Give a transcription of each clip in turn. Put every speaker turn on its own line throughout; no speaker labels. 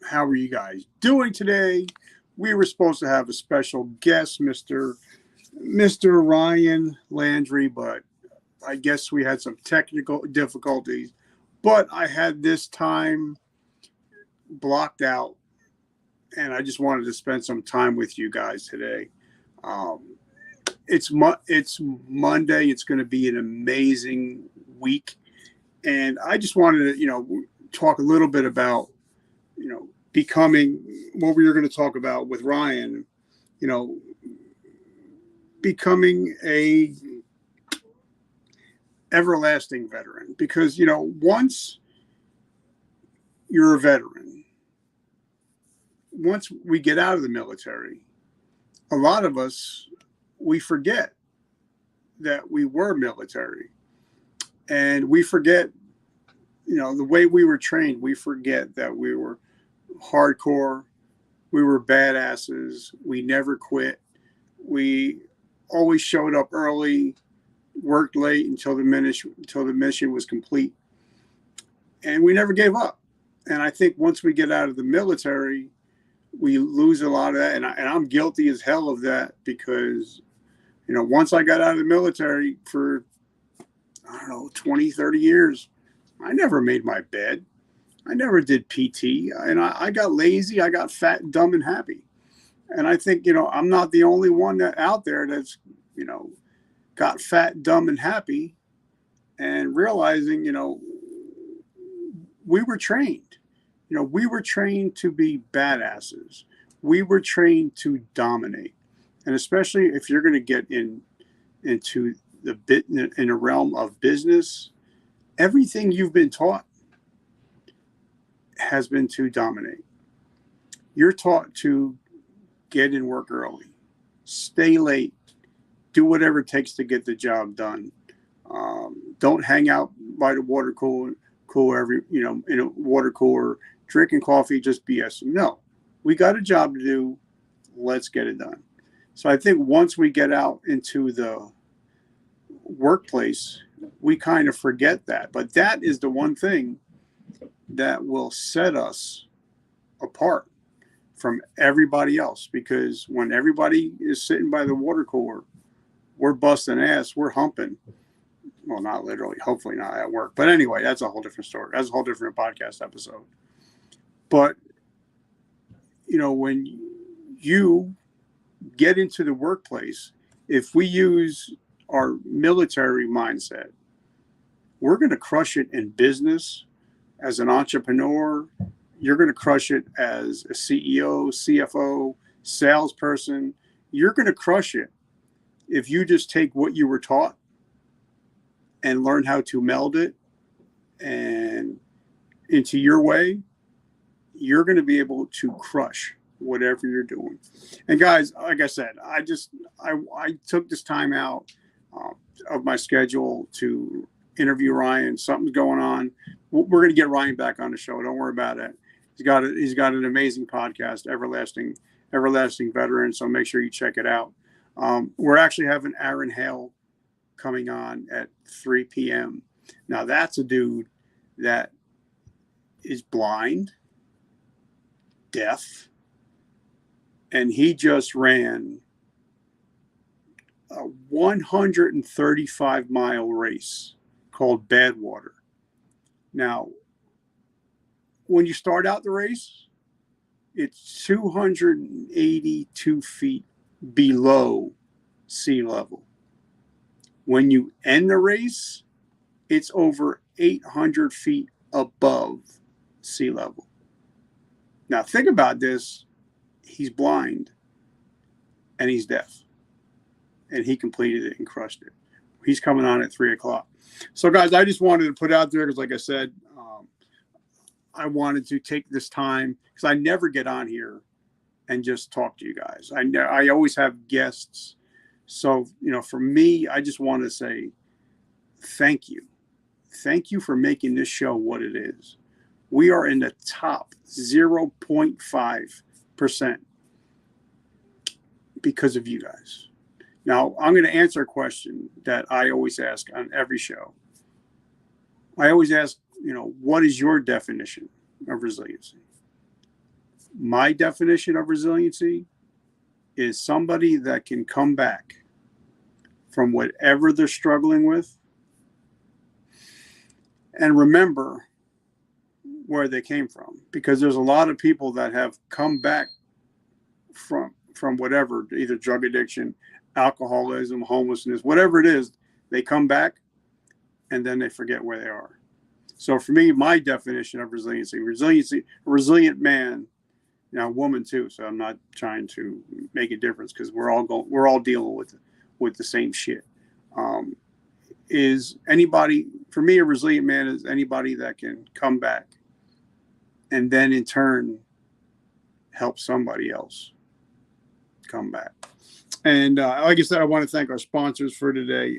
How are you guys doing today? We were supposed to have a special guest, Mr. Ryan Landry, but I guess we had some technical difficulties. But I had this time blocked out, and I just wanted to spend some time with you guys today. Um, it's Monday. It's going to be an amazing week, and I just wanted to talk a little bit about becoming what we were going to talk about with Ryan. You know, becoming a everlasting veteran, because once you're a veteran, once we get out of the military, a lot of us, we forget that we were military, and we forget the way we were trained. We forget that we were hardcore, we were badasses, we never quit, we always showed up early, worked late until the mission was complete, and we never gave up. And I think once we get out of the military, we lose a lot of that, and I'm guilty as hell of that, because once I got out of the military for, I don't know, 20, 30 years, I never made my bed. I never did PT, and I got lazy. I got fat, dumb, and happy. And I think I'm not the only one out there that's got fat, dumb, and happy, and realizing we were trained. We were trained to be badasses. We were trained to dominate, and especially if you're going to get into the bit in a realm of business, everything you've been taught has been to dominate. You're taught to get in work early, stay late, do whatever it takes to get the job done. Don't hang out by the cooler in a water cooler, drinking coffee, just BS. No, we got a job to do. Let's get it done. So I think once we get out into the workplace, we kind of forget that. But that is the one thing that will set us apart from everybody else, because when everybody is sitting by the water cooler, we're busting ass, we're humping. Well, not literally, hopefully not at work. But anyway, that's a whole different story. That's a whole different podcast episode. But, when you get into the workplace, if we use our military mindset, we're going to crush it in business. As an entrepreneur, you're going to crush it as a CEO, CFO, salesperson. You're going to crush it if you just take what you were taught and learn how to meld it and into your way. You're going to be able to crush whatever you're doing. And guys, like I said, I took this time out of my schedule to interview Ryan. Something's going on. We're going to get Ryan back on the show. Don't worry about it. He's got an amazing podcast, Everlasting Veteran. So make sure you check it out. We're actually having Aaron Hale coming on at 3 p.m. Now that's a dude that is blind, deaf, and he just ran a 135-mile race called Badwater. Now, when you start out the race, it's 282 feet below sea level. When you end the race, it's over 800 feet above sea level. Now, think about this. He's blind and he's deaf, and he completed it and crushed it. He's coming on at 3 o'clock. So, guys, I just wanted to put out there because, like I said, I wanted to take this time because I never get on here and just talk to you guys. I always have guests. So, for me, I just want to say thank you. Thank you for making this show what it is. We are in the top 0.5% because of you guys. Now, I'm going to answer a question that I always ask on every show. I always ask, what is your definition of resiliency? My definition of resiliency is somebody that can come back from whatever they're struggling with and remember where they came from. Because there's a lot of people that have come back from whatever, either drug addiction, alcoholism, homelessness, whatever it is, they come back and then they forget where they are. So for me, my definition of resiliency, a resilient man, now woman too. So I'm not trying to make a difference because we're all dealing with the same shit. Is anybody, for me, a resilient man is anybody that can come back and then in turn help somebody else come back. And like I said, I want to thank our sponsors for today.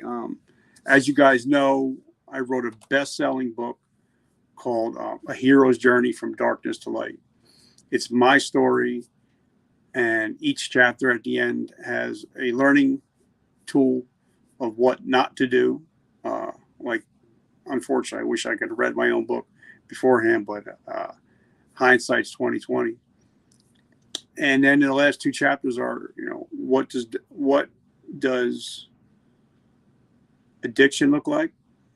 As you guys know, I wrote a best-selling book called A Hero's Journey from Darkness to Light. It's my story, and each chapter at the end has a learning tool of what not to do. Like, unfortunately, I wish I could have read my own book beforehand, but hindsight's 2020. And then the last two chapters are, what does addiction look like?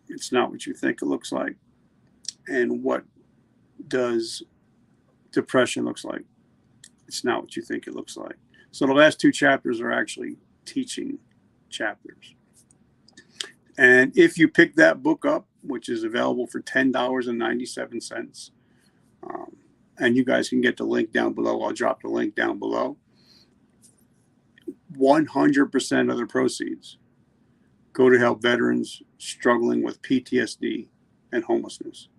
It's not what you think it looks like. And what does depression looks like? It's not what you think it looks like. So the last two chapters are actually teaching chapters. And if you pick that book up, which is available for $10.97, and you guys can get the link down below. I'll drop the link down below. 100% of the proceeds go to help veterans struggling with PTSD and homelessness.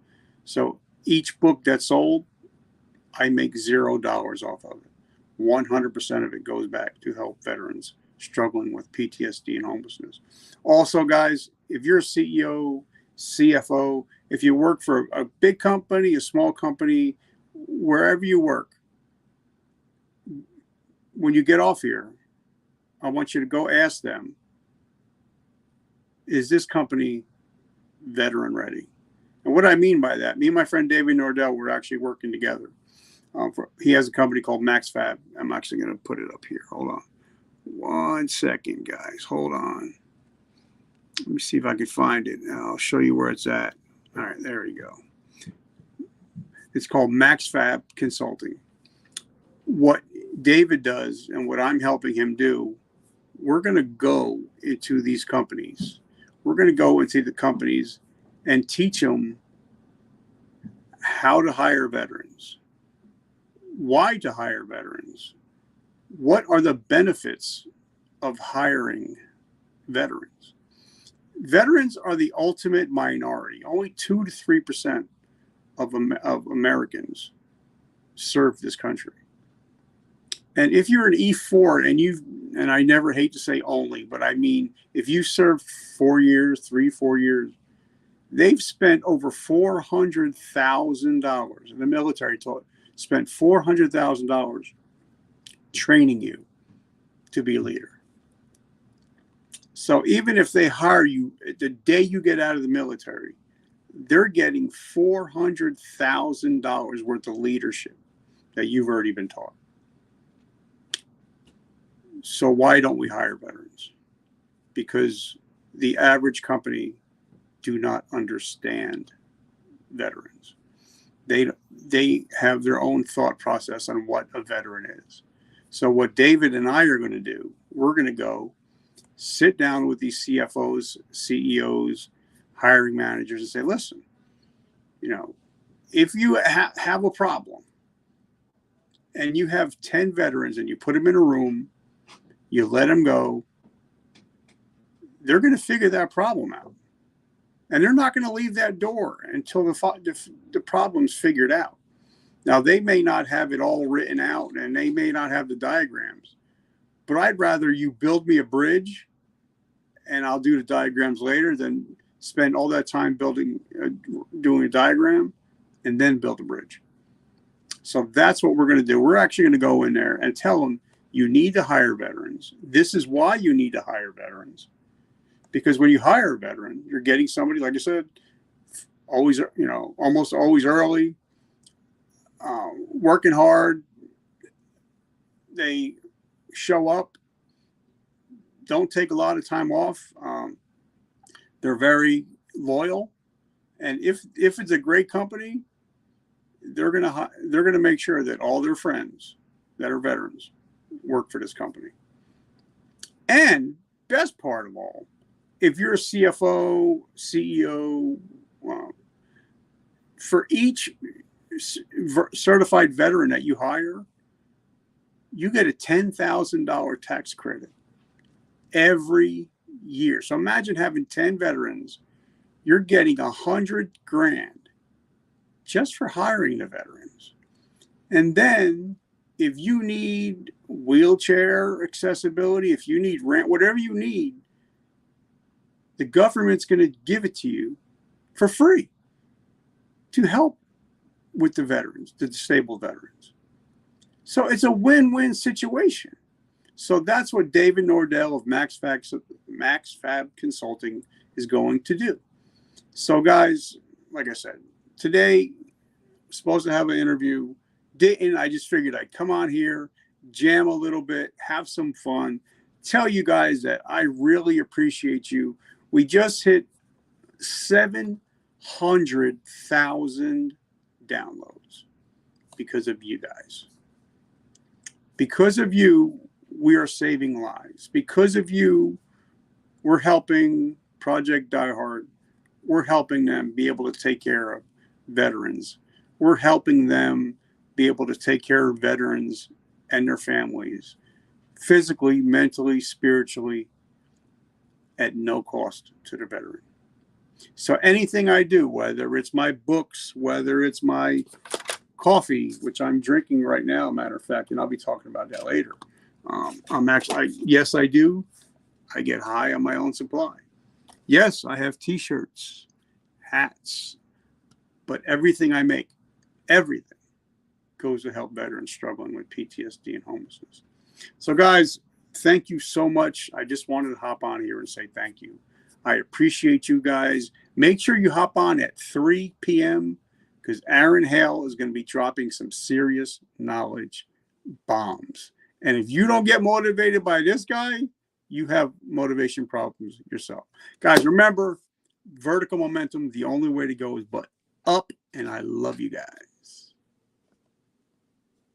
So each book that's sold, I make $0 off of it. 100% of it goes back to help veterans struggling with PTSD and homelessness. Also, guys, if you're a CEO, CFO, if you work for a big company, a small company, wherever you work, when you get off here, I want you to go ask them, is this company veteran ready? And what I mean by that, me and my friend David Nordell, we're actually working together. He has a company called MaxFab. I'm actually going to put it up here. Hold on. 1 second, guys. Hold on. Let me see if I can find it. I'll show you where it's at. All right, there we go. It's called MaxFab Consulting. What David does and what I'm helping him do, we're going to go into these companies. We're going to go into the companies and teach them how to hire veterans, why to hire veterans, what are the benefits of hiring veterans. Veterans are the ultimate minority. Only 2 to 3% of Americans serve this country. And if you're an E4 and I never hate to say only, but I mean, if you served 4 years, 4 years, they've spent over $400,000. The military spent $400,000 training you to be a leader. So even if they hire you the day you get out of the military, they're getting $400,000 worth of leadership that you've already been taught. So why don't we hire veterans? Because the average company do not understand veterans. They have their own thought process on what a veteran is. So what David and I are going to do, we're going to go sit down with these CFOs, CEOs, hiring managers and say, listen, if you have a problem and you have 10 veterans and you put them in a room, you let them go, they're going to figure that problem out. And they're not going to leave that door until the problem's figured out. Now, they may not have it all written out and they may not have the diagrams, but I'd rather you build me a bridge and I'll do the diagrams later than spend all that time doing a diagram and then build a bridge. So that's what we're going to do. We're actually going to go in there and tell them, you need to hire veterans. This is why you need to hire veterans. Because when you hire a veteran, you're getting somebody, like I said, always, almost always early, working hard, They show up, don't take a lot of time off. They're very loyal, and if it's a great company, they're gonna make sure that all their friends that are veterans work for this company. And best part of all, if you're a CFO, CEO, for each certified veteran that you hire, you get a $10,000 tax credit every year. So imagine having 10 veterans, you're getting $100,000 just for hiring the veterans. And then if you need wheelchair accessibility, if you need rent, whatever you need, the government's going to give it to you for free to help with the veterans, the disabled veterans. So it's a win-win situation. So that's what David Nordell of MaxFab Consulting is going to do. So guys, like I said, today supposed to have an interview. Didn't. I just figured I'd come on here, jam a little bit, have some fun, tell you guys that I really appreciate you. We just hit 700,000 downloads because of you guys. Because of you, we are saving lives. Because of you, we're helping Project Die Hard. We're helping them be able to take care of veterans. We're helping them be able to take care of veterans and their families, physically, mentally, spiritually, at no cost to the veteran. So anything I do, whether it's my books, whether it's my coffee, which I'm drinking right now, matter of fact, and I'll be talking about that later. Yes, I do. I get high on my own supply. Yes, I have t-shirts, hats, but everything I make, everything goes to help veterans struggling with PTSD and homelessness. So guys, thank you so much. I just wanted to hop on here and say thank you. I appreciate you guys. Make sure you hop on at 3 p.m. because Aaron Hale is going to be dropping some serious knowledge bombs. And if you don't get motivated by this guy, you have motivation problems yourself. Guys, remember, vertical momentum, the only way to go is but up, and I love you guys.